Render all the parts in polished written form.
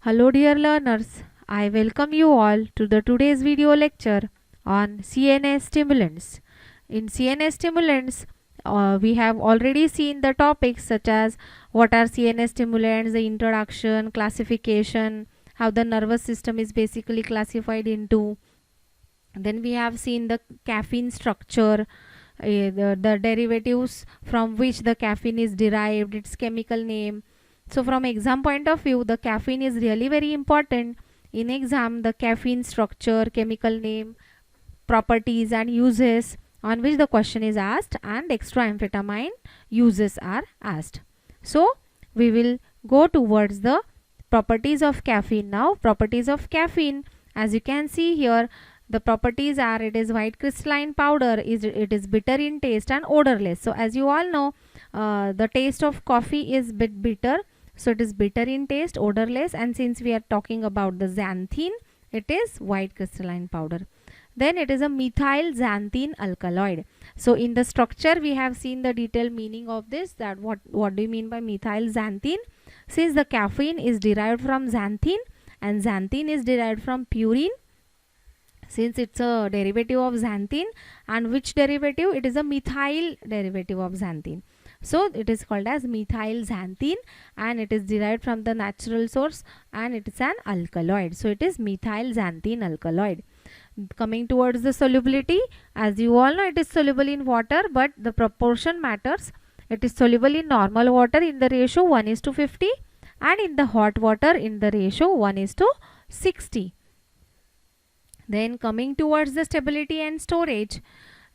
Hello dear learners, I welcome you all to the today's video lecture on CNS stimulants. In CNS stimulants, we have already seen the topics such as what are CNS stimulants, the introduction, classification, how the nervous system is basically classified into. Then we have seen the caffeine structure, the derivatives from which the caffeine is derived, its chemical name. So from exam point of view, the caffeine is really very important. In exam, the caffeine structure, chemical name, properties and uses on which the question is asked, and extra amphetamine uses are asked. So we will go towards the properties of caffeine now. Properties of caffeine, as you can see here, the properties are: it is white crystalline powder, it is bitter in taste and odorless. So as you all know, the taste of coffee is bit bitter, so it is bitter in taste, odorless, and since we are talking about the xanthine, it is white crystalline powder. Then it is a methyl xanthine alkaloid. So in the structure we have seen the detailed meaning of this, that what do you mean by methyl xanthine? Since the caffeine is derived from xanthine and xanthine is derived from purine, since it's a derivative of xanthine, and which derivative? It is a methyl derivative of xanthine. So it is called as methyl xanthine and it is derived from the natural source and it is an alkaloid. So it is methyl xanthine alkaloid. Coming towards the solubility, as you all know, it is soluble in water, but the proportion matters. It is soluble in normal water in the ratio 1:50 and in the hot water in the ratio 1:60. Then coming towards the stability and storage,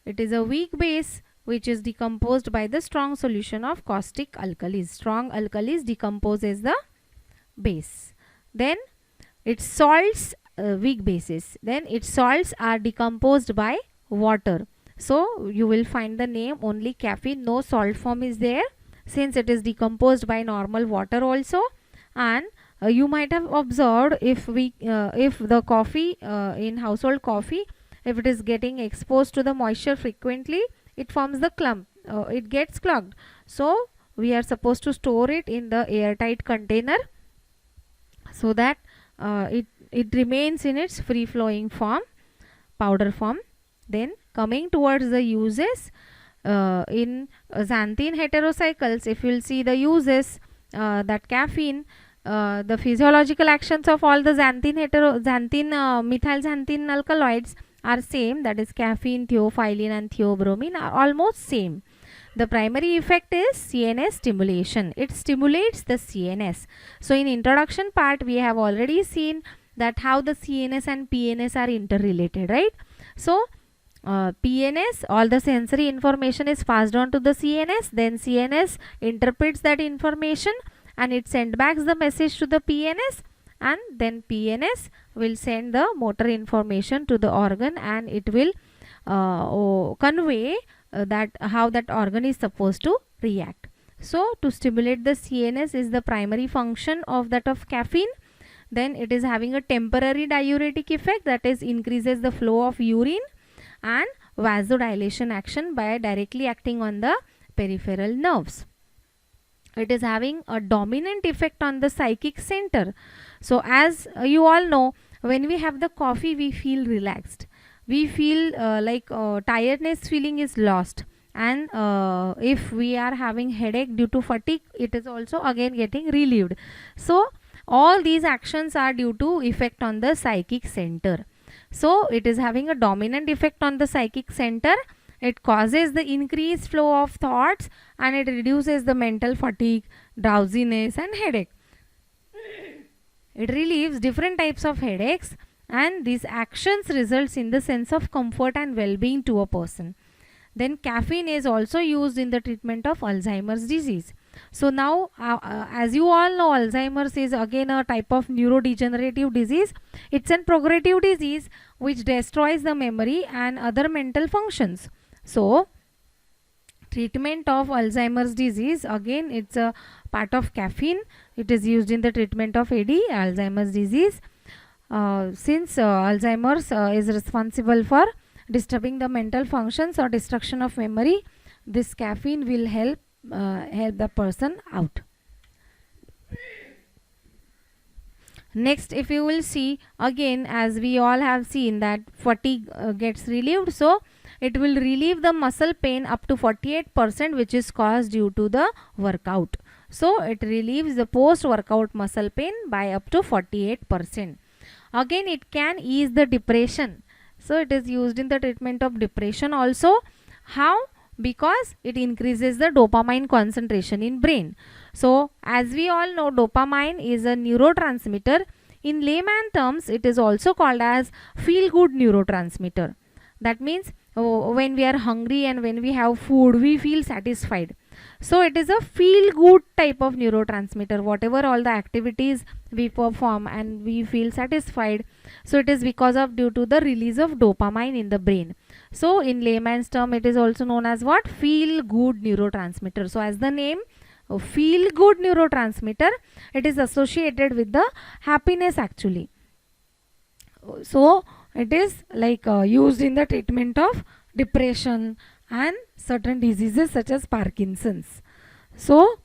it is a weak base which is decomposed by the strong solution of caustic alkalis. Strong alkalis decomposes the base. Then its salts, weak bases, then its salts are decomposed by water. So you will find the name only caffeine, no salt form is there, since it is decomposed by normal water also. And you might have observed, if the coffee in household coffee, if it is getting exposed to the moisture frequently, it forms the clump, it gets clogged. So we are supposed to store it in the airtight container so that it remains in its free flowing form, powder form. Then coming towards the uses, in xanthine heterocycles, if you will see the uses, that caffeine, the physiological actions of all the methyl xanthine alkaloids are same, that is caffeine, theophylline and theobromine are almost same. The primary effect is CNS stimulation. It stimulates the CNS. So in introduction part we have already seen that how the CNS and PNS are interrelated, right? So PNS, all the sensory information is passed on to the CNS, then CNS interprets that information and it sends back the message to the PNS, and then PNS will send the motor information to the organ and it will convey that how that organ is supposed to react. So to stimulate the CNS is the primary function of that of caffeine. Then it is having a temporary diuretic effect, that is increases the flow of urine, and vasodilation action by directly acting on the peripheral nerves. It is having a dominant effect on the psychic center. So as you all know, when we have the coffee we feel relaxed, we feel like tiredness feeling is lost, and if we are having headache due to fatigue, it is also again getting relieved. So all these actions are due to effect on the psychic center. So it is having a dominant effect on the psychic center. It causes the increased flow of thoughts and it reduces the mental fatigue, drowsiness and headache. It relieves different types of headaches, and these actions results in the sense of comfort and well-being to a person. Then caffeine is also used in the treatment of Alzheimer's disease. So now as you all know, Alzheimer's is again a type of neurodegenerative disease. It's a progressive disease which destroys the memory and other mental functions. So treatment of Alzheimer's disease, again it's a part of caffeine. It is used in the treatment of AD, Alzheimer's disease. Since Alzheimer's is responsible for disturbing the mental functions or destruction of memory, this caffeine will help the person out. Next, if you will see again, as we all have seen that fatigue gets relieved, so it will relieve the muscle pain up to 48%, which is caused due to the workout. So it relieves the post workout muscle pain by up to 48%. Again, it can ease the depression. So it is used in the treatment of depression also. How? Because it increases the dopamine concentration in brain. So as we all know, dopamine is a neurotransmitter. In layman terms, it is also called as feel good neurotransmitter. That means when we are hungry and when we have food, we feel satisfied. So it is a feel good type of neurotransmitter. Whatever all the activities we perform and we feel satisfied, so it is because of due to the release of dopamine in the brain. So in layman's term, it is also known as what? Feel good neurotransmitter. So as the name feel good neurotransmitter, it is associated with the happiness actually. So it is like used in the treatment of depression and certain diseases such as Parkinson's. So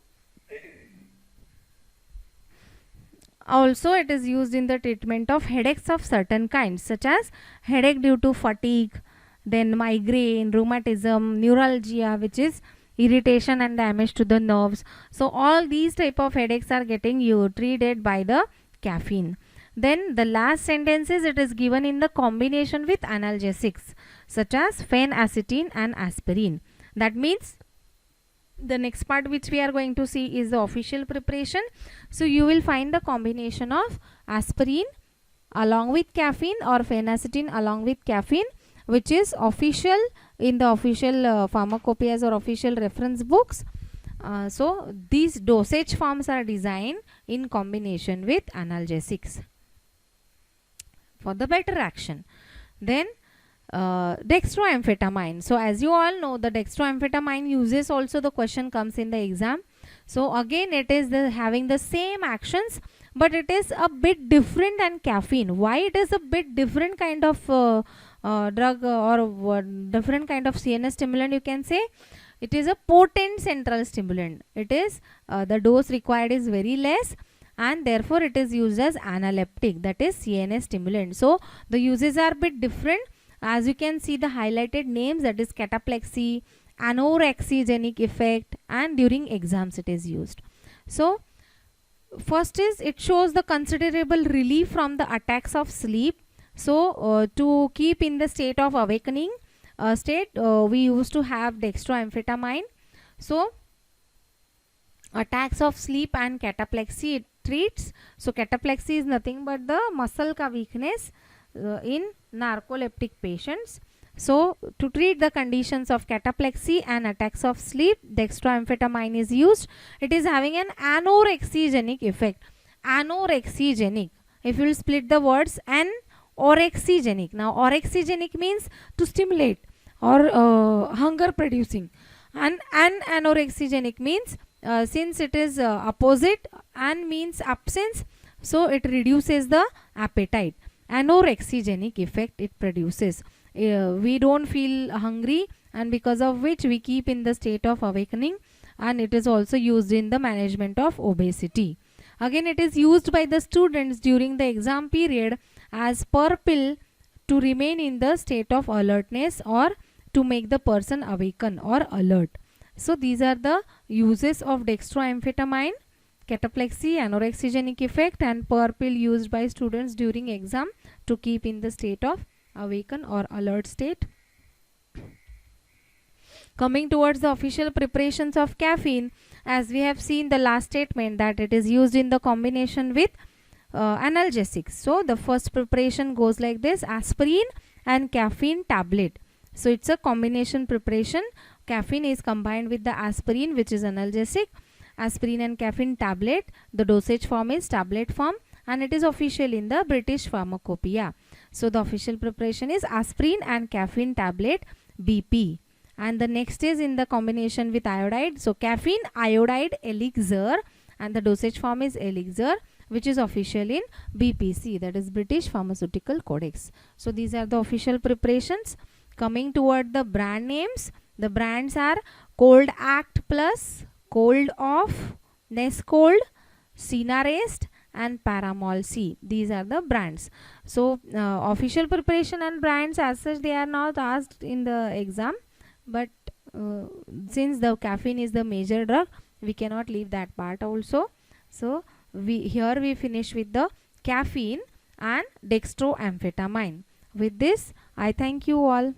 also it is used in the treatment of headaches of certain kinds, such as headache due to fatigue, then migraine, rheumatism, neuralgia, which is irritation and damage to the nerves. So all these type of headaches are getting treated by the caffeine. Then the last sentence is it is given in the combination with analgesics such as phenacetin and aspirin. That means the next part which we are going to see is the official preparation. So you will find the combination of aspirin along with caffeine or phenacetin along with caffeine, which is official in the official pharmacopoeias or official reference books. So these dosage forms are designed in combination with analgesics for the better action. Then dextroamphetamine. So as you all know, the dextroamphetamine uses also the question comes in the exam. So again it is having the same actions, but it is a bit different than caffeine. Why it is a bit different kind of drug or different kind of CNS stimulant, you can say? It is a potent central stimulant. It is the dose required is very less, and therefore it is used as analeptic, that is CNS stimulant. So the uses are a bit different. As you can see the highlighted names, that is cataplexy, anorexigenic effect, and during exams it is used. So first is it shows the considerable relief from the attacks of sleep. So to keep in the state of awakening state, we used to have dextroamphetamine. So attacks of sleep and cataplexy it treats. So cataplexy is nothing but the muscle ka weakness in narcoleptic patients. So to treat the conditions of cataplexy and attacks of sleep, dextroamphetamine is used. It is having an anorexigenic effect. Anorexigenic, if you will split the words, orexigenic. Now orexigenic means to stimulate or hunger producing, and anorexigenic means since it is opposite, and means absence, so it reduces the appetite. Anorexigenic effect it produces. We don't feel hungry, and because of which we keep in the state of awakening, and it is also used in the management of obesity. Again, it is used by the students during the exam period as per pill to remain in the state of alertness or to make the person awaken or alert. So these are the uses of dextroamphetamine: cataplexy, anorexigenic effect, and per pill used by students during exam to keep in the state of awaken or alert state. Coming towards the official preparations of caffeine, as we have seen the last statement that it is used in the combination with analgesics. So the first preparation goes like this: aspirin and caffeine tablet. So it's a combination preparation. Caffeine is combined with the aspirin, which is analgesic. Aspirin and caffeine tablet, the dosage form is tablet form, and it is official in the British Pharmacopoeia. So the official preparation is aspirin and caffeine tablet BP. And the next is in the combination with iodide. So caffeine iodide elixir, and the dosage form is elixir, which is official in BPC, that is British Pharmaceutical Codex. So these are the official preparations. Coming toward the brand names, the brands are Cold Act Plus, Cold Off, Nescold, Sinarest, and Paramol C. These are the brands. So official preparation and brands as such, they are not asked in the exam, but since the caffeine is the major drug, we cannot leave that part also. So we finish with the caffeine and dextroamphetamine. With this, I thank you all.